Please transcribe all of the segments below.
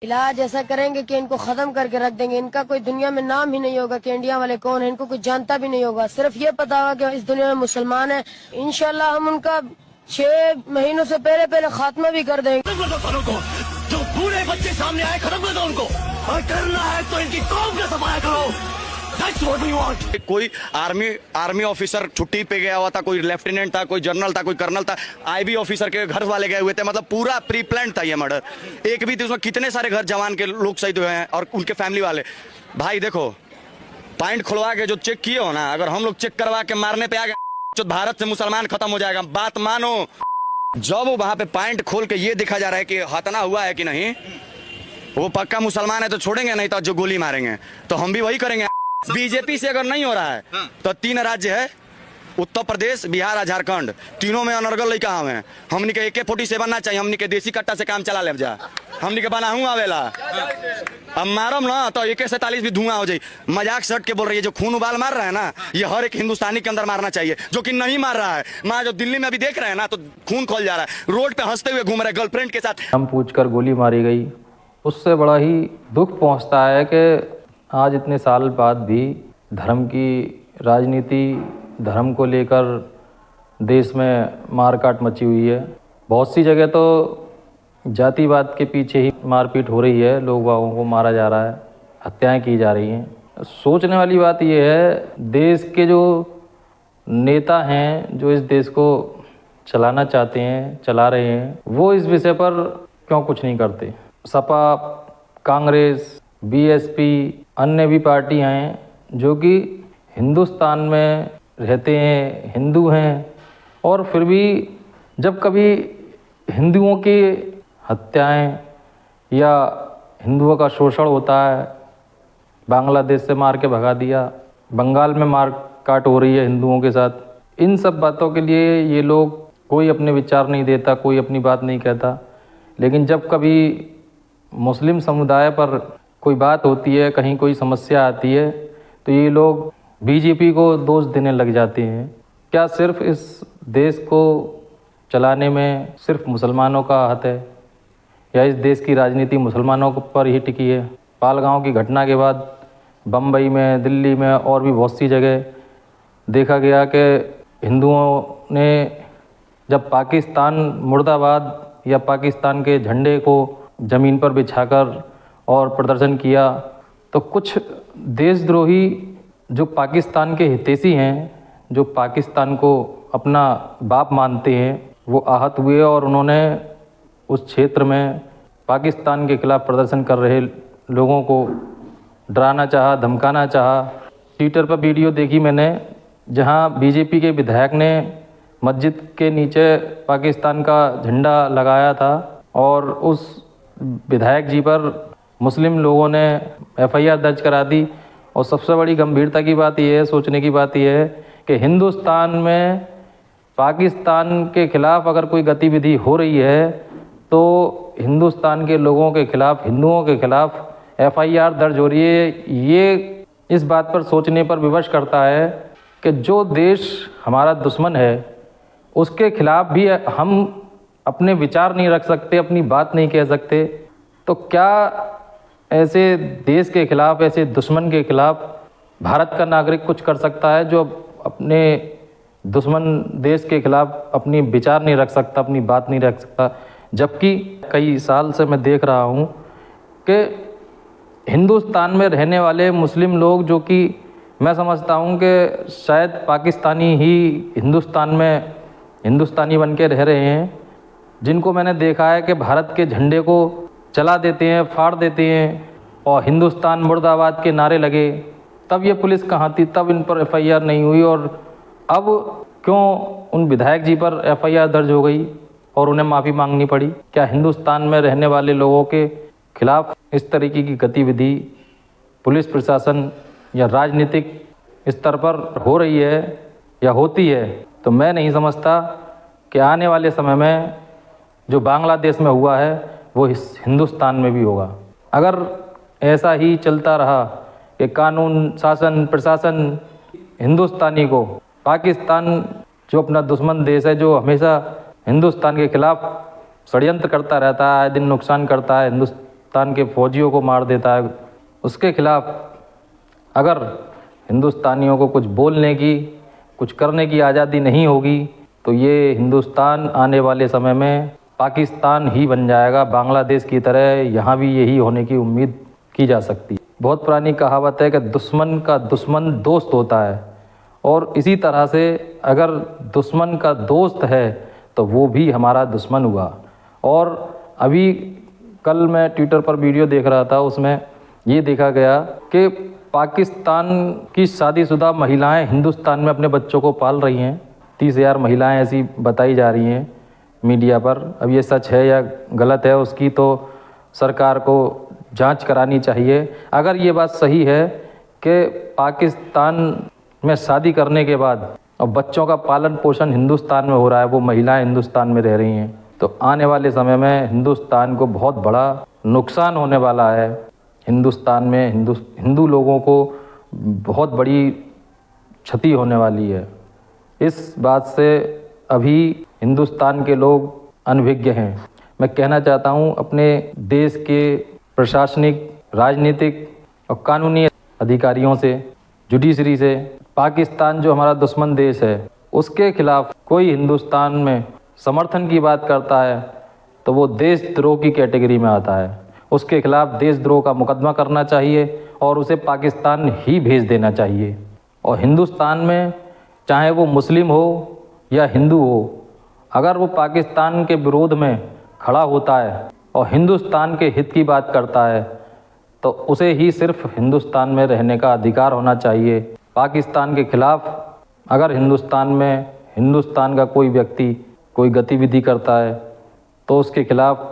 इलाज ऐसा करेंगे कि इनको खत्म करके रख देंगे। इनका कोई दुनिया में नाम ही नहीं होगा कि इंडिया वाले कौन है, इनको कोई जानता भी नहीं होगा। सिर्फ ये पता होगा कि इस दुनिया में मुसलमान है। इंशाल्लाह हम उनका 6 महीनों से पहले खात्मा भी कर देंगे। जो पूरे बच्चे सामने आए खत्म कर दो उनको, और करना है तो इनकी कौम का सफाया करो। That's what we want. कोई आर्मी ऑफिसर छुट्टी पे गया हुआ था, कोई लेफ्टिनेंट था, कोई जनरल था, कोई कर्नल था, आईबी ऑफिसर के घर वाले गए हुए थे। मतलब पूरा प्री प्लान था ये मर्डर। एक भी उसमें कितने सारे घर जवान के लोग शहीद हुए हैं और उनके फैमिली वाले। भाई देखो, पॉइंट खुलवा के जो चेक किए हो ना, अगर हम लोग चेक करवा के मारने पे आ गए तो भारत से मुसलमान खत्म हो जाएगा। बात मानो। जब वहां पे पॉइंट खोल के ये देखा जा रहा है कि हतना हुआ है कि नहीं, वो पक्का मुसलमान है तो छोड़ेंगे, नहीं तो जो गोली मारेंगे। तो हम भी वही करेंगे। बीजेपी से अगर नहीं हो रहा है तो 3 राज्य है, उत्तर प्रदेश, बिहार और झारखंड। तीनों में अनर्गल लड़का हमें। हमनी के AK-47 ना चाहिए, हमनी के देसी कट्टा से काम चला ले जा। हमनी के बना हूँ आवेला, अब मारम ना तो AK-47 भी धुआं हो जाये। मजाक सट के बोल रही है। जो खून उबाल मार रहा है ना, ये हर एक हिंदुस्तानी के अंदर मारना चाहिए, जो कि नहीं मार रहा है। माँ जो दिल्ली में अभी देख रहे हैं ना, तो खून खोल जा रहा है, रोड पे हंसते हुए घूम रहे गर्लफ्रेंड के साथ। हम पूछकर गोली मारी गई, उससे बड़ा ही दुख पहुंचता है कि आज इतने साल बाद भी धर्म की राजनीति, धर्म को लेकर देश में मारकाट मची हुई है। बहुत सी जगह तो जातिवाद के पीछे ही मारपीट हो रही है, लोग बागों को मारा जा रहा है, हत्याएं की जा रही हैं। सोचने वाली बात यह है, देश के जो नेता हैं, जो इस देश को चलाना चाहते हैं, चला रहे हैं, वो इस विषय पर क्यों कुछ नहीं करते। सपा, कांग्रेस, BSP, अन्य भी पार्टियां हैं जो कि हिंदुस्तान में रहते हैं, हिंदू हैं, और फिर भी जब कभी हिंदुओं की हत्याएं या हिंदुओं का शोषण होता है, बांग्लादेश से मार के भगा दिया, बंगाल में मार काट हो रही है हिंदुओं के साथ, इन सब बातों के लिए ये लोग कोई अपने विचार नहीं देता, कोई अपनी बात नहीं कहता। लेकिन जब कभी मुस्लिम समुदाय पर कोई बात होती है, कहीं कोई समस्या आती है, तो ये लोग BJP को दोष देने लग जाते हैं। क्या सिर्फ इस देश को चलाने में सिर्फ मुसलमानों का हाथ है, या इस देश की राजनीति मुसलमानों पर ही टिकी है? पालगांव की घटना के बाद बम्बई में, दिल्ली में और भी बहुत सी जगह देखा गया कि हिंदुओं ने जब पाकिस्तान मुर्दाबाद या पाकिस्तान के झंडे को ज़मीन पर बिछाकर और प्रदर्शन किया, तो कुछ देशद्रोही जो पाकिस्तान के हितैषी हैं, जो पाकिस्तान को अपना बाप मानते हैं, वो आहत हुए और उन्होंने उस क्षेत्र में पाकिस्तान के खिलाफ प्रदर्शन कर रहे लोगों को डराना चाहा, धमकाना चाहा। ट्विटर पर वीडियो देखी मैंने, जहां BJP के विधायक ने मस्जिद के नीचे पाकिस्तान का झंडा लगाया था और उस विधायक जी पर मुस्लिम लोगों ने FIR दर्ज करा दी। और सबसे बड़ी गंभीरता की बात यह है, सोचने की बात यह है कि हिंदुस्तान में पाकिस्तान के खिलाफ अगर कोई गतिविधि हो रही है तो हिंदुस्तान के लोगों के खिलाफ, हिंदुओं के खिलाफ FIR दर्ज हो रही है। ये इस बात पर सोचने पर विवश करता है कि जो देश हमारा दुश्मन है उसके खिलाफ भी हम अपने विचार नहीं रख सकते, अपनी बात नहीं कह सकते। तो क्या ऐसे देश के खिलाफ, ऐसे दुश्मन के खिलाफ भारत का नागरिक कुछ कर सकता है जो अपने दुश्मन देश के खिलाफ अपनी विचार नहीं रख सकता, अपनी बात नहीं रख सकता? जबकि कई साल से मैं देख रहा हूँ कि हिंदुस्तान में रहने वाले मुस्लिम लोग, जो कि मैं समझता हूँ कि शायद पाकिस्तानी ही हिंदुस्तान में हिंदुस्तानी बन के रह रहे हैं, जिनको मैंने देखा है कि भारत के झंडे को चला देते हैं, फाड़ देते हैं, और हिंदुस्तान मुर्दाबाद के नारे लगे। तब ये पुलिस कहाँ थी, तब इन पर FIR नहीं हुई, और अब क्यों उन विधायक जी पर FIR दर्ज हो गई और उन्हें माफ़ी मांगनी पड़ी? क्या हिंदुस्तान में रहने वाले लोगों के खिलाफ इस तरीके की गतिविधि पुलिस प्रशासन या राजनीतिक स्तर पर हो रही है या होती है? तो मैं नहीं समझता कि आने वाले समय में जो बांग्लादेश में हुआ है वो हिंदुस्तान में भी होगा। अगर ऐसा ही चलता रहा कि कानून, शासन, प्रशासन हिंदुस्तानी को, पाकिस्तान जो अपना दुश्मन देश है, जो हमेशा हिंदुस्तान के खिलाफ षड्यंत्र करता रहता है, आए दिन नुकसान करता है हिंदुस्तान के फौजियों को मार देता है, उसके खिलाफ अगर हिंदुस्तानियों को कुछ बोलने की, कुछ करने की आज़ादी नहीं होगी तो ये हिंदुस्तान आने वाले समय में पाकिस्तान ही बन जाएगा। बांग्लादेश की तरह यहाँ भी यही होने की उम्मीद की जा सकती है। बहुत पुरानी कहावत है कि दुश्मन का दुश्मन दोस्त होता है, और इसी तरह से अगर दुश्मन का दोस्त है तो वो भी हमारा दुश्मन हुआ। और अभी कल मैं ट्विटर पर वीडियो देख रहा था, उसमें ये देखा गया कि पाकिस्तान की शादीशुदा महिलाएं हिंदुस्तान में अपने बच्चों को पाल रही हैं। 30,000 महिलाएं ऐसी बताई जा रही हैं मीडिया पर। अब ये सच है या गलत है उसकी तो सरकार को जांच करानी चाहिए। अगर ये बात सही है कि पाकिस्तान में शादी करने के बाद और बच्चों का पालन पोषण हिंदुस्तान में हो रहा है, वो महिलाएं हिंदुस्तान में रह रही हैं, तो आने वाले समय में हिंदुस्तान को बहुत बड़ा नुकसान होने वाला है। हिंदुस्तान में हिंदू लोगों को बहुत बड़ी क्षति होने वाली है। इस बात से अभी हिंदुस्तान के लोग अनभिज्ञ हैं। मैं कहना चाहता हूं अपने देश के प्रशासनिक, राजनीतिक और कानूनी अधिकारियों से, जुडिशरी से, पाकिस्तान जो हमारा दुश्मन देश है उसके खिलाफ कोई हिंदुस्तान में समर्थन की बात करता है तो वो देशद्रोह की कैटेगरी में आता है। उसके खिलाफ देशद्रोह का मुकदमा करना चाहिए और उसे पाकिस्तान ही भेज देना चाहिए। और हिंदुस्तान में चाहे वो मुस्लिम हो या हिंदू हो, अगर वो पाकिस्तान के विरोध में खड़ा होता है और हिंदुस्तान के हित की बात करता है तो उसे ही सिर्फ हिंदुस्तान में रहने का अधिकार होना चाहिए। पाकिस्तान के खिलाफ अगर हिंदुस्तान में हिंदुस्तान का कोई व्यक्ति कोई गतिविधि करता है तो उसके खिलाफ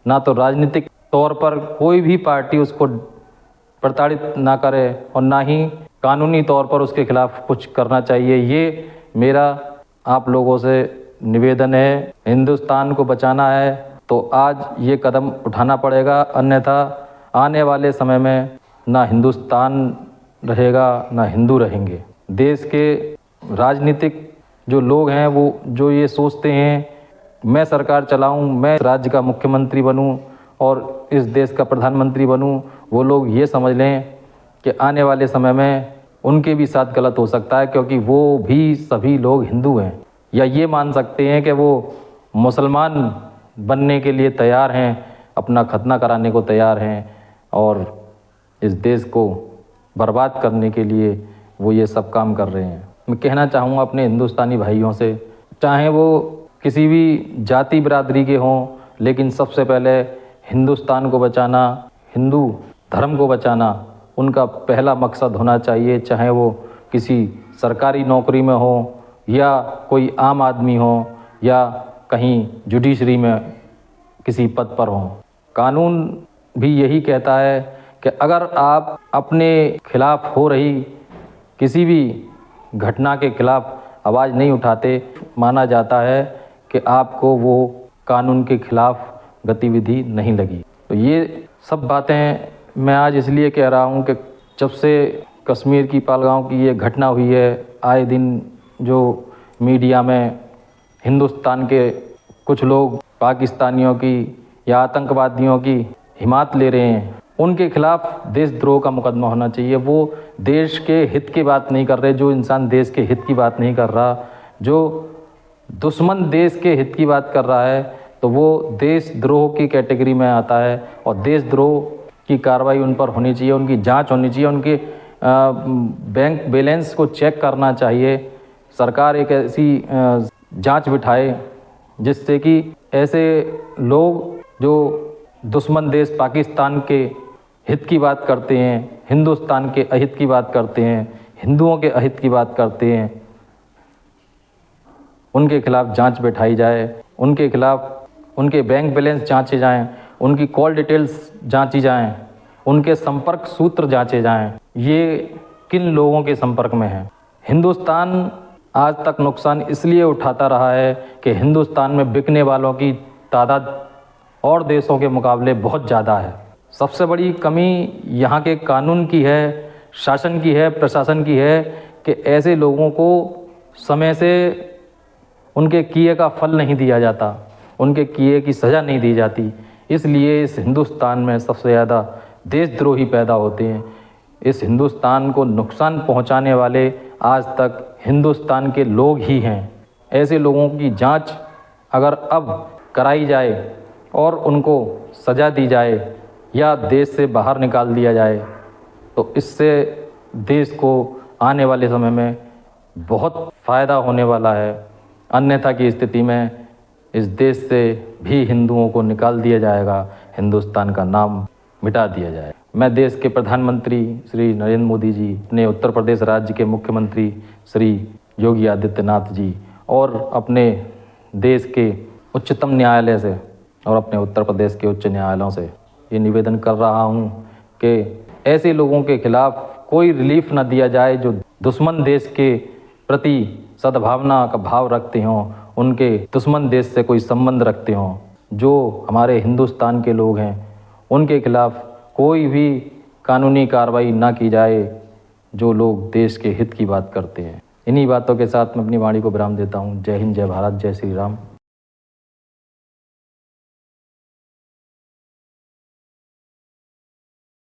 ना तो राजनीतिक तौर पर कोई भी पार्टी उसको प्रताड़ित ना करे और ना ही कानूनी तौर पर उसके खिलाफ कुछ करना चाहिए। ये मेरा आप लोगों से निवेदन है। हिंदुस्तान को बचाना है तो आज ये कदम उठाना पड़ेगा, अन्यथा आने वाले समय में ना हिंदुस्तान रहेगा ना हिंदू रहेंगे। देश के राजनीतिक जो लोग हैं वो जो ये सोचते हैं मैं सरकार चलाऊं, मैं राज्य का मुख्यमंत्री बनूं और इस देश का प्रधानमंत्री बनूं, वो लोग ये समझ लें कि आने वाले समय में उनके भी साथ गलत हो सकता है, क्योंकि वो भी सभी लोग हिंदू हैं। या ये मान सकते हैं कि वो मुसलमान बनने के लिए तैयार हैं, अपना खतना कराने को तैयार हैं और इस देश को बर्बाद करने के लिए वो ये सब काम कर रहे हैं। मैं कहना चाहूँगा अपने हिंदुस्तानी भाइयों से, चाहे वो किसी भी जाति बिरादरी के हों, लेकिन सबसे पहले हिंदुस्तान को बचाना, हिंदू धर्म को बचाना उनका पहला मकसद होना चाहिए। चाहे वो किसी सरकारी नौकरी में हो या कोई आम आदमी हो या कहीं जुडिशरी में किसी पद पर हो। कानून भी यही कहता है कि अगर आप अपने खिलाफ हो रही किसी भी घटना के खिलाफ आवाज़ नहीं उठाते, माना जाता है कि आपको वो कानून के खिलाफ गतिविधि नहीं लगी। तो ये सब बातें मैं आज इसलिए कह रहा हूँ कि जब से कश्मीर की पहलगाम की ये घटना हुई है, आए दिन जो मीडिया में हिंदुस्तान के कुछ लोग पाकिस्तानियों की या आतंकवादियों की हिमायत ले रहे हैं, उनके खिलाफ देशद्रोह का मुकदमा होना चाहिए। वो देश के हित की बात नहीं कर रहे। जो इंसान देश के हित की बात नहीं कर रहा, जो दुश्मन देश के हित की बात कर रहा है, तो वो देशद्रोह की कैटेगरी में आता है और देशद्रोह की कार्रवाई उन पर होनी चाहिए, उनकी जांच होनी चाहिए, उनके बैंक बैलेंस को चेक करना चाहिए। सरकार एक ऐसी जांच बिठाए जिससे कि ऐसे लोग जो दुश्मन देश पाकिस्तान के हित की बात करते हैं, हिंदुस्तान के अहित की बात करते हैं, हिंदुओं के अहित की बात करते हैं, उनके खिलाफ जांच बिठाई जाए, उनके खिलाफ उनके बैंक बैलेंस जांचे जाएं, उनकी कॉल डिटेल्स जांची जाएं, उनके संपर्क सूत्र जांचे जाएं, ये किन लोगों के संपर्क में हैं। हिंदुस्तान आज तक नुकसान इसलिए उठाता रहा है कि हिंदुस्तान में बिकने वालों की तादाद और देशों के मुकाबले बहुत ज़्यादा है। सबसे बड़ी कमी यहाँ के कानून की है, शासन की है, प्रशासन की है कि ऐसे लोगों को समय से उनके किए का फल नहीं दिया जाता, उनके किए की सज़ा नहीं दी जाती। इसलिए इस हिंदुस्तान में सबसे ज़्यादा देशद्रोही पैदा होते हैं। इस हिंदुस्तान को नुकसान पहुंचाने वाले आज तक हिंदुस्तान के लोग ही हैं। ऐसे लोगों की जांच अगर अब कराई जाए और उनको सज़ा दी जाए या देश से बाहर निकाल दिया जाए तो इससे देश को आने वाले समय में बहुत फ़ायदा होने वाला है। अन्यथा की स्थिति में इस देश से भी हिंदुओं को निकाल दिया जाएगा, हिंदुस्तान का नाम मिटा दिया जाए। मैं देश के प्रधानमंत्री श्री नरेंद्र मोदी जी, अपने उत्तर प्रदेश राज्य के मुख्यमंत्री श्री योगी आदित्यनाथ जी और अपने देश के उच्चतम न्यायालय से और अपने उत्तर प्रदेश के उच्च न्यायालयों से ये निवेदन कर रहा हूँ कि ऐसे लोगों के खिलाफ कोई रिलीफ न दिया जाए जो दुश्मन देश के प्रति सद्भावना का भाव रखते हों, उनके दुश्मन देश से कोई संबंध रखते हों। जो हमारे हिंदुस्तान के लोग हैं उनके खिलाफ कोई भी कानूनी कार्रवाई ना की जाए जो लोग देश के हित की बात करते हैं। इन्हीं बातों के साथ मैं अपनी वाणी को विराम देता हूँ। जय हिंद, जय भारत, जय श्री राम।